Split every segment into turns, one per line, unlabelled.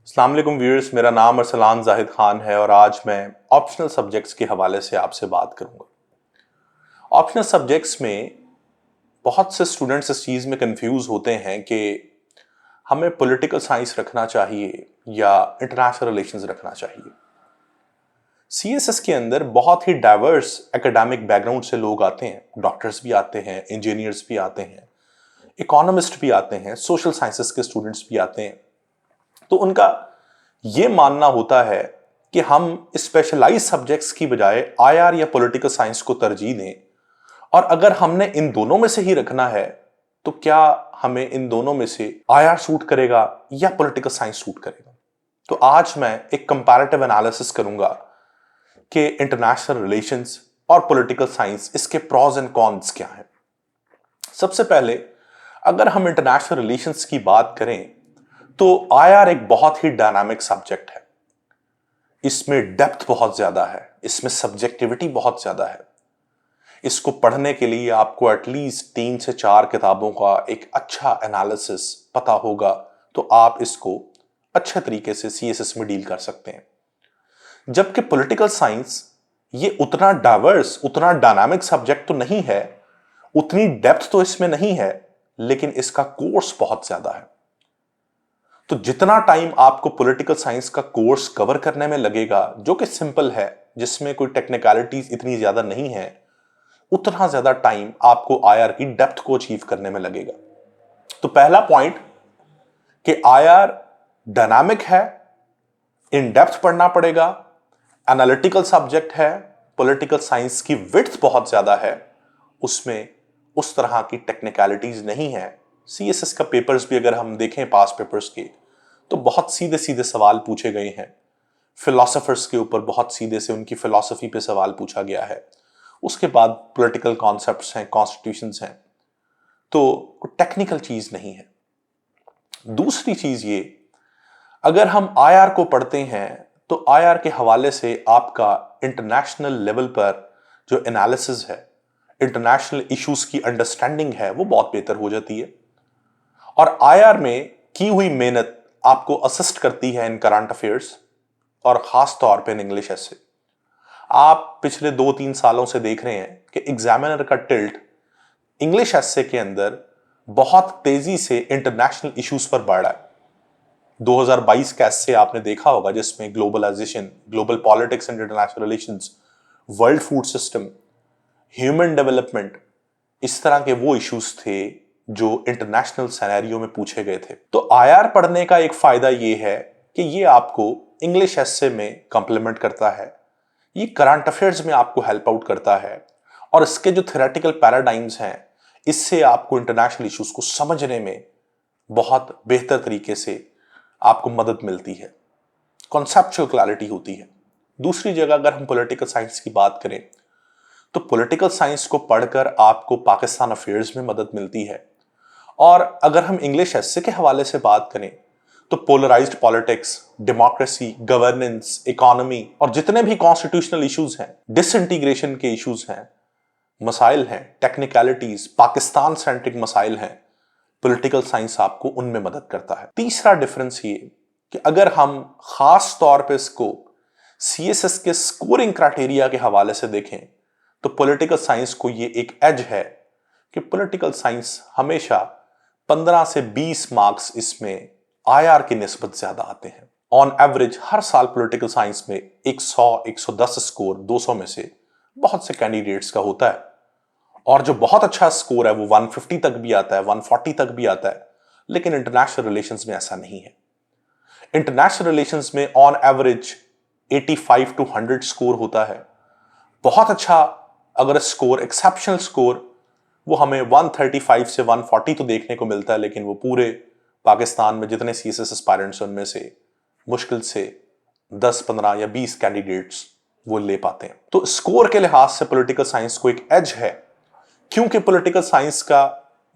अस्सलाम वालेकुम व्यूअर्स, मेरा नाम अरसलान जाहिद खान है और आज मैं ऑप्शनल सब्जेक्ट्स के हवाले से आपसे बात करूंगा। ऑप्शनल सब्जेक्ट्स में बहुत से स्टूडेंट्स इस चीज़ में कंफ्यूज होते हैं कि हमें पॉलिटिकल साइंस रखना चाहिए या इंटरनेशनल रिलेशंस रखना चाहिए। सीएसएस के अंदर बहुत ही डाइवर्स एकेडमिक बैकग्राउंड से लोग आते हैं। डॉक्टर्स भी आते हैं, इंजीनियर्स भी आते हैं, इकोनॉमिस्ट भी आते हैं, सोशल साइंसेस के स्टूडेंट्स भी आते हैं। तो उनका ये मानना होता है कि हम स्पेशलाइज सब्जेक्ट्स की बजाय आईआर या पॉलिटिकल साइंस को तरजीह दें, और अगर हमने इन दोनों में से ही रखना है तो क्या हमें इन दोनों में से आईआर सूट करेगा या पॉलिटिकल साइंस सूट करेगा। तो आज मैं एक कंपैरेटिव एनालिसिस करूंगा कि इंटरनेशनल रिलेशंस और पॉलिटिकल साइंस, इसके प्रॉज एंड कॉन्स क्या हैं। सबसे पहले अगर हम इंटरनेशनल रिलेशंस की बात करें तो आईआर एक बहुत ही डायनामिक सब्जेक्ट है। इसमें डेप्थ बहुत ज्यादा है, इसमें सब्जेक्टिविटी बहुत ज्यादा है। इसको पढ़ने के लिए आपको एटलीस्ट 3 से 4 किताबों का एक अच्छा एनालिसिस पता होगा, तो आप इसको अच्छे तरीके से सीएसएस में डील कर सकते हैं। जबकि पॉलिटिकल साइंस ये उतना डाइवर्स, उतना डायनामिक सब्जेक्ट तो नहीं है, उतनी डेप्थ तो इसमें नहीं है, लेकिन इसका कोर्स बहुत ज्यादा है। तो जितना टाइम आपको पॉलिटिकल साइंस का कोर्स कवर करने में लगेगा, जो कि सिंपल है, जिसमें कोई टेक्निकलिटीज इतनी ज्यादा नहीं है, उतना ज्यादा टाइम आपको आईआर की डेप्थ को अचीव करने में लगेगा। तो पहला पॉइंट कि आईआर डायनामिक है, इन डेप्थ पढ़ना पड़ेगा, एनालिटिकल सब्जेक्ट है, पॉलिटिकल साइंस की विड्थ बहुत ज्यादा है, उसमें उस तरह की टेक्निकलिटीज नहीं है। सीएसएस का पेपर्स भी अगर हम देखें पास पेपर्स के, तो बहुत सीधे सीधे सवाल पूछे गए हैं। फिलोसोफर्स के ऊपर बहुत सीधे से उनकी फिलॉसफी पे सवाल पूछा गया है। उसके बाद पॉलिटिकल कॉन्सेप्ट्स हैं, कॉन्स्टिट्यूशंस हैं, तो टेक्निकल चीज नहीं है। दूसरी चीज ये, अगर हम आईआर को पढ़ते हैं तो आईआर के हवाले से आपका इंटरनेशनल लेवल पर जो एनालिसिस है, इंटरनेशनल इश्यूज की अंडरस्टैंडिंग है, वो बहुत बेहतर हो जाती है। और आईआर में की हुई मेहनत आपको असिस्ट करती है इन करंट अफेयर्स, और खास तौर पे इन इंग्लिश एसे। आप पिछले 2-3 सालों से देख रहे हैं कि एग्जामिनर का टिल्ट इंग्लिश एसे के अंदर बहुत तेजी से इंटरनेशनल इश्यूज पर बढ़ रहा है। 2022 का एसे आपने देखा होगा, जिसमें globalisation, global politics and international relations, world food system, human development, इस तरह के वो इश्यूज थे जो इंटरनेशनल सिनेरियो में पूछे गए थे। तो आईआर पढ़ने का एक फायदा ये है कि ये आपको इंग्लिश एसे में कंप्लीमेंट करता है, ये करंट अफेयर्स में आपको हेल्प आउट करता है, और इसके जो थ्योरेटिकल पैराडाइम्स हैं, इससे आपको इंटरनेशनल इश्यूज को समझने में बहुत बेहतर तरीके से आपको मदद मिलती है, कॉन्सेप्चुअल क्लैरिटी होती है। दूसरी जगह अगर हम पॉलिटिकल साइंस की बात करें तो पॉलिटिकल साइंस को पढ़कर आपको पाकिस्तान अफेयर्स में मदद मिलती है। और अगर हम इंग्लिश एसे के हवाले से बात करें तो polarised politics, democracy, governance, economy और जितने भी कॉन्स्टिट्यूशनल इश्यूज हैं, डिसइंटीग्रेशन के इश्यूज हैं, मसाइल हैं, टेक्निकलिटीज, पाकिस्तान सेंट्रिक मसाइल हैं, पॉलिटिकल साइंस आपको उनमें मदद करता है। तीसरा डिफरेंस ये कि अगर हम खास तौर पे इसको सीएसएस के स्कोरिंग क्राइटेरिया के हवाले से देखें तो पॉलिटिकल साइंस को ये एक एज है कि पॉलिटिकल साइंस हमेशा 15 से 20 मार्क्स इसमें आईआर की निस्बत ज्यादा आते हैं। ऑन एवरेज हर साल पॉलिटिकल साइंस में 100-110 स्कोर 200 में से बहुत से कैंडिडेट्स का होता है, और जो बहुत अच्छा स्कोर है वो 150 तक भी आता है, 140 तक भी आता है। लेकिन इंटरनेशनल रिलेशंस में ऐसा नहीं है। इंटरनेशनल रिलेशंस में ऑन एवरेज 85 to 100 स्कोर होता है। बहुत अच्छा अगर स्कोर, एक्सेप्शनल स्कोर, वो हमें 135 से 140 तो देखने को मिलता है, लेकिन वो पूरे पाकिस्तान में जितने सीएसएस एस्पायरेंट्स उनमें से मुश्किल से 10, 15 या 20 कैंडिडेट्स वो ले पाते हैं। तो स्कोर के लिहाज से पॉलिटिकल साइंस को एक एज है, क्योंकि पॉलिटिकल साइंस का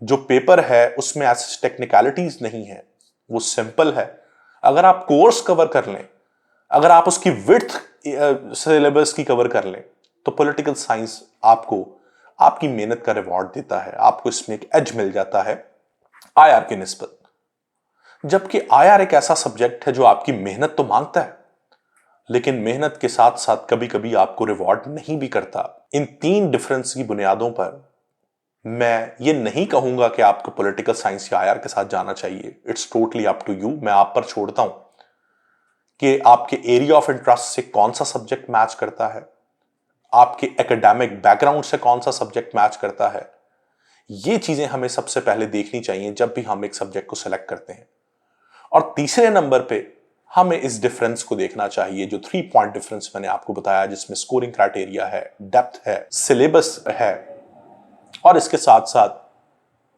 जो पेपर है उसमें ऐसी टेक्निकलिटीज नहीं है, वो सिंपल है। अगर आप कोर्स कवर कर लें, अगर आप उसकी विड्थ सिलेबस की कवर कर लें, तो पॉलिटिकल साइंस आपको आपकी मेहनत का रिवॉर्ड देता है, आपको इसमें एक एज मिल जाता है आईआर की निस्बत। जबकि आईआर एक ऐसा सब्जेक्ट है जो आपकी मेहनत तो मांगता है, लेकिन मेहनत के साथ साथ कभी कभी आपको रिवॉर्ड नहीं भी करता। इन 3 डिफरेंस की बुनियादों पर मैं ये नहीं कहूंगा कि आपको पॉलिटिकल साइंस या आईआर के साथ जाना चाहिए। It's totally up to you. मैं आप पर छोड़ता हूं कि आपके एरिया ऑफ इंटरेस्ट से कौन सा सब्जेक्ट मैच करता है, आपके एकेडमिक बैकग्राउंड से कौन सा सब्जेक्ट मैच करता है। ये चीजें हमें सबसे पहले देखनी चाहिए जब भी हम एक सब्जेक्ट को सिलेक्ट करते हैं। और तीसरे नंबर पे हमें इस डिफरेंस को देखना चाहिए, जो 3 पॉइंट डिफरेंस मैंने आपको बताया, जिसमें स्कोरिंग क्राइटेरिया है, डेप्थ है, सिलेबस है, और इसके साथ साथ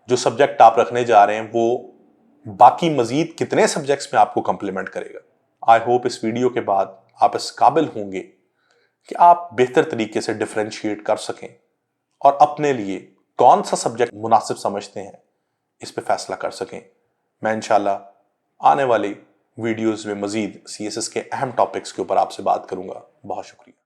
जो सब्जेक्ट आप रखने जा रहे हैं वो बाकी मजीद कितने सब्जेक्ट्स में आपको कंप्लीमेंट करेगा। आई होप इस वीडियो के बाद आप इस काबिल होंगे कि आप बेहतर तरीके से डिफरेंशिएट कर सकें और अपने लिए कौन सा सब्जेक्ट मुनासिब समझते हैं इस पे फैसला कर सकें। मैं इंशाल्लाह आने वाली वीडियोस में मजीद सीएसएस के अहम टॉपिक्स के ऊपर आपसे बात करूंगा। बहुत शुक्रिया।